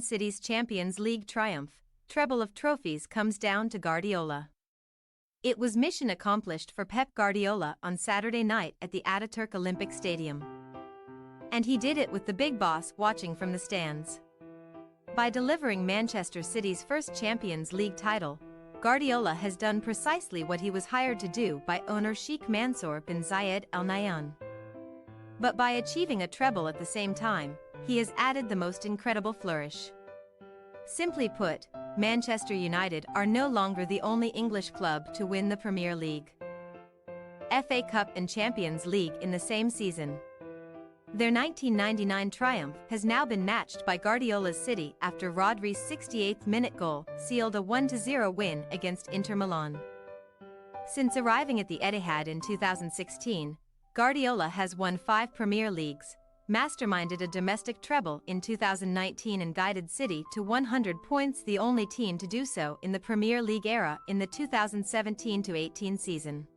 City's Champions League triumph, treble of trophies comes down to Guardiola. It was mission accomplished for Pep Guardiola on Saturday night at the Ataturk Olympic Stadium. And he did it with the big boss watching from the stands. By delivering Manchester City's first Champions League title, Guardiola has done precisely what he was hired to do by owner Sheikh Mansour bin Zayed Al Nahyan. But by achieving a treble at the same time, he has added the most incredible flourish. Simply put, Manchester United are no longer the only English club to win the Premier League, FA Cup and Champions League in the same season. Their 1999 triumph has now been matched by Guardiola's City after Rodri's 68th-minute goal sealed a 1-0 win against Inter Milan. Since arriving at the Etihad in 2016, Guardiola has won 5 Premier Leagues, masterminded a domestic treble in 2019 and guided City to 100 points, the only team to do so in the Premier League era in the 2017-18 season.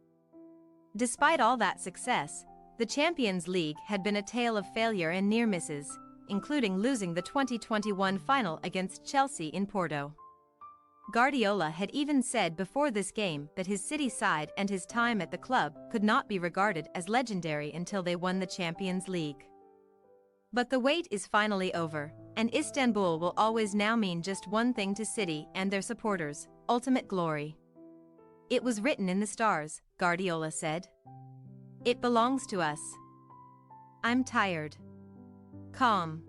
Despite all that success, the Champions League had been a tale of failure and near misses, including losing the 2021 final against Chelsea in Porto. Guardiola had even said before this game that his City side and his time at the club could not be regarded as legendary until they won the Champions League. But the wait is finally over, and Istanbul will always now mean just one thing to City and their supporters: ultimate glory. "It was written in the stars," Guardiola said. "It belongs to us. I'm tired, calm,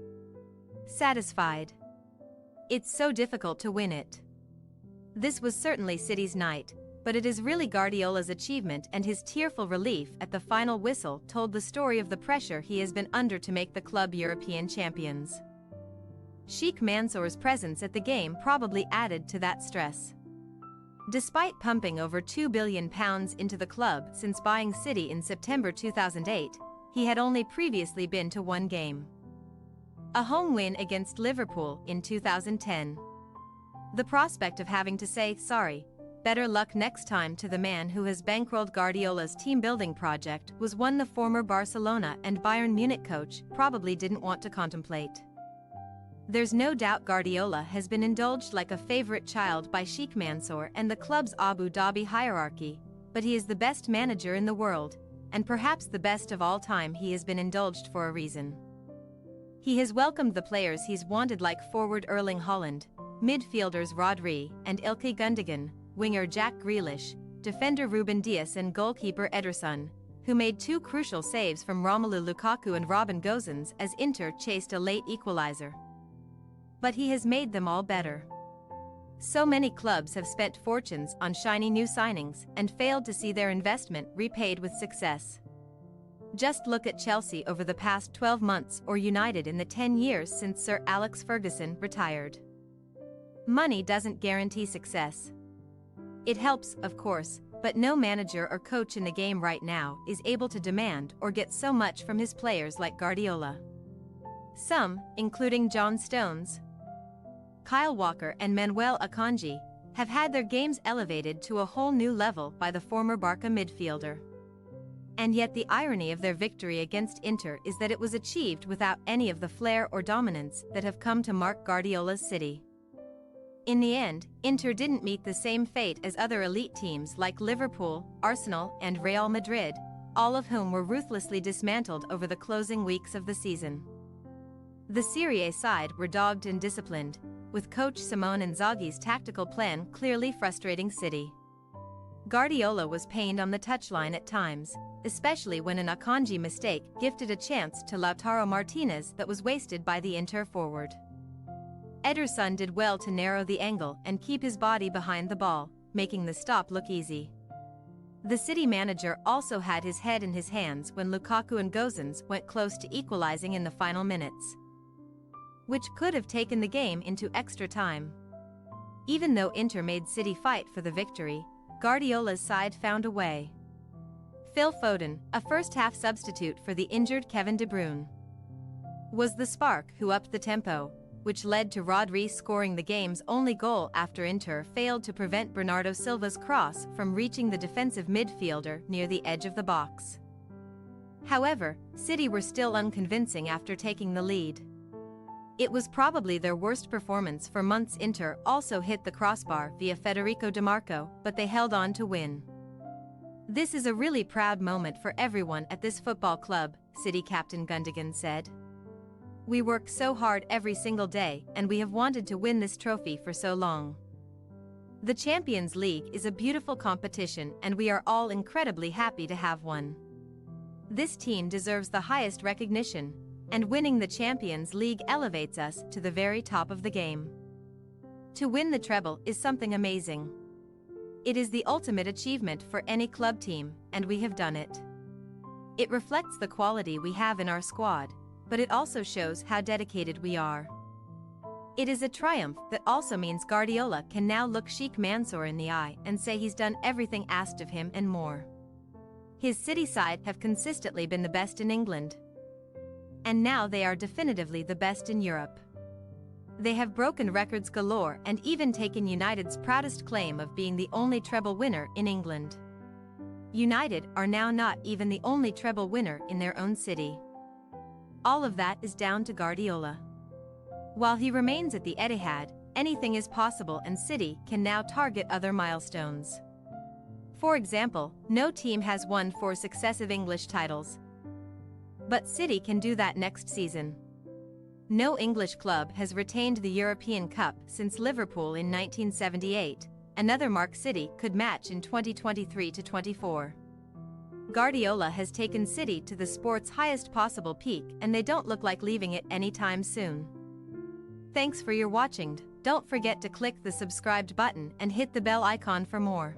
satisfied. It's so difficult to win it." This was certainly City's night, but it is really Guardiola's achievement, and his tearful relief at the final whistle told the story of the pressure he has been under to make the club European champions. Sheikh Mansour's presence at the game probably added to that stress. Despite pumping over £2 billion into the club since buying City in September 2008, he had only previously been to one game: a home win against Liverpool in 2010. The prospect of having to say sorry, better luck next time to the man who has bankrolled Guardiola's team-building project was one the former Barcelona and Bayern Munich coach probably didn't want to contemplate. There's no doubt Guardiola has been indulged like a favorite child by Sheikh Mansour and the club's Abu Dhabi hierarchy, but he is the best manager in the world, and perhaps the best of all time. He has been indulged for a reason. He has welcomed the players he's wanted, like forward Erling Haaland, midfielders Rodri and Ilkay Gundogan, winger Jack Grealish, defender Ruben Dias and goalkeeper Ederson, who made 2 crucial saves from Romelu Lukaku and Robin Gosens as Inter chased a late equalizer. But he has made them all better. So many clubs have spent fortunes on shiny new signings and failed to see their investment repaid with success. Just look at Chelsea over the past 12 months, or United in the 10 years since Sir Alex Ferguson retired. Money doesn't guarantee success. It helps, of course, but no manager or coach in the game right now is able to demand or get so much from his players like Guardiola. Some, including John Stones, Kyle Walker and Manuel Akanji, have had their games elevated to a whole new level by the former Barca midfielder. And yet the irony of their victory against Inter is that it was achieved without any of the flair or dominance that have come to mark Guardiola's City. In the end, Inter didn't meet the same fate as other elite teams like Liverpool, Arsenal and Real Madrid, all of whom were ruthlessly dismantled over the closing weeks of the season. The Serie A side were dogged and disciplined, with coach Simone Inzaghi's tactical plan clearly frustrating City. Guardiola was pained on the touchline at times, especially when an Akanji mistake gifted a chance to Lautaro Martinez that was wasted by the Inter forward. Ederson did well to narrow the angle and keep his body behind the ball, making the stop look easy. The City manager also had his head in his hands when Lukaku and Gosens went close to equalizing in the final minutes, which could have taken the game into extra time. Even though Inter made City fight for the victory, Guardiola's side found a way. Phil Foden, a first-half substitute for the injured Kevin De Bruyne, was the spark who upped the tempo, which led to Rodri scoring the game's only goal after Inter failed to prevent Bernardo Silva's cross from reaching the defensive midfielder near the edge of the box. However, City were still unconvincing after taking the lead. It was probably their worst performance for months. Inter also hit the crossbar via Federico Di Marco, but they held on to win. This is a really proud moment for everyone at this football club, City captain Gundogan said. We work so hard every single day and we have wanted to win this trophy for so long. The Champions League is a beautiful competition and we are all incredibly happy to have one. This team deserves the highest recognition, and winning the Champions League elevates us to the very top of the game. To win the treble is something amazing. It is the ultimate achievement for any club team, and we have done it. It reflects the quality we have in our squad, but it also shows how dedicated we are. It is a triumph that also means Guardiola can now look Sheikh Mansour in the eye and say he's done everything asked of him and more. His City side have consistently been the best in England. And now they are definitively the best in Europe. They have broken records galore and even taken United's proudest claim of being the only treble winner in England. United are now not even the only treble winner in their own city. All of that is down to Guardiola. While he remains at the Etihad, anything is possible and City can now target other milestones. For example, no team has won 4 successive English titles. But City can do that next season. No English club has retained the European Cup since Liverpool in 1978, another mark City could match in 2023-24. Guardiola has taken City to the sport's highest possible peak and they don't look like leaving it anytime soon. Thanks for your watching. Don't forget to click the subscribed button and hit the bell icon for more.